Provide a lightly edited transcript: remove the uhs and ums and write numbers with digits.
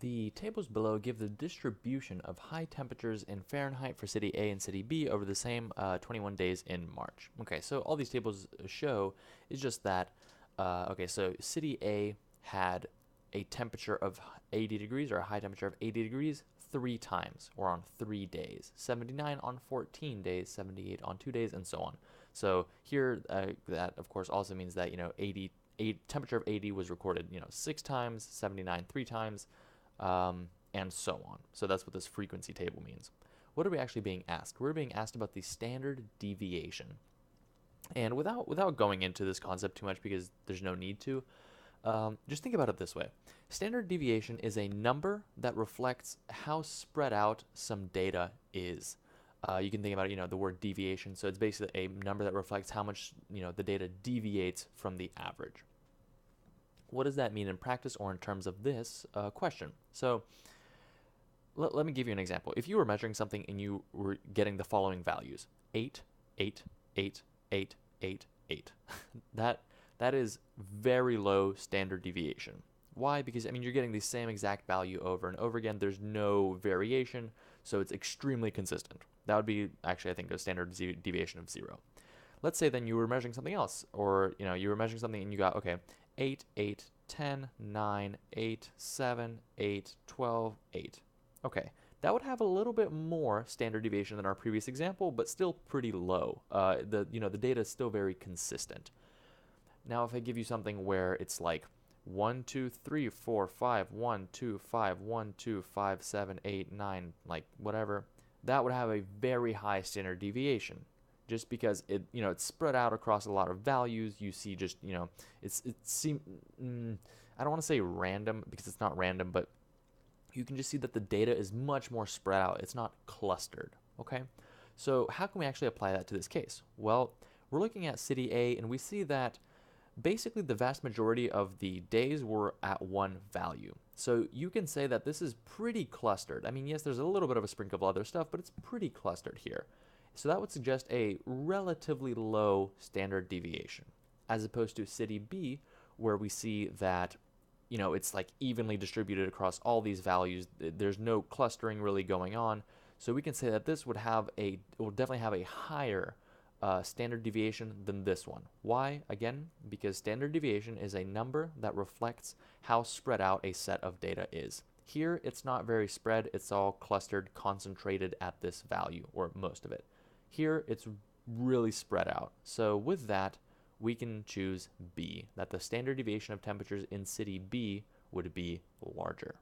The tables below give the distribution of high temperatures in Fahrenheit for city A and city B over the same 21 days in March. Okay, so all these tables show is just that, okay, so city A had a temperature of 80 degrees or a high temperature of 80 degrees 3 times or on 3 days, 79 on 14 days, 78 on 2 days, and so on. So here, that of course also means that, temperature of 80 was recorded, 6 times, 79 3 times, and so on. So that's what this frequency table means. What are we actually being asked? We're being asked about the standard deviation. And without going into this concept too much because there's no need to, just think about it this way. Standard deviation is a number that reflects how spread out some data is. You can think about it, the word deviation. So it's basically a number that reflects how much, the data deviates from the average. What does that mean in practice or in terms of this question? So let me give you an example. If you were measuring something and you were getting the following values, 8, 8, 8, 8, 8, 8. that is very low standard deviation. Why? Because, you're getting the same exact value over and over again. There's no variation, so it's extremely consistent. That would be, actually, I think, a standard deviation of 0. Let's say then you were measuring something else, or, you were measuring something and you got, okay, 8, 8, 10, 9, 8, 7, 8, 12, 8. Okay, that would have a little bit more standard deviation than our previous example, but still pretty low. The data is still very consistent. Now, if I give you something where it's like 1, 2, 3, 4, 5, 1, 2, 5, 1, 2, 5, 7, 8, 9, like whatever, that would have a very high standard deviation. Just because it's spread out across a lot of values. You see just, I don't want to say random because it's not random, but you can just see that the data is much more spread out. It's not clustered, okay? So how can we actually apply that to this case? Well, we're looking at city A and we see that basically the vast majority of the days were at one value. So you can say that this is pretty clustered. Yes, there's a little bit of a sprinkle of other stuff, but it's pretty clustered here. So that would suggest a relatively low standard deviation, as opposed to city B, where we see that, it's like evenly distributed across all these values. There's no clustering really going on. So we can say that this will definitely have a higher standard deviation than this one. Why? Again, because standard deviation is a number that reflects how spread out a set of data is. Here, it's not very spread. It's all clustered, concentrated at this value, or most of it. Here, it's really spread out. So with that, we can choose B, that the standard deviation of temperatures in city B would be larger.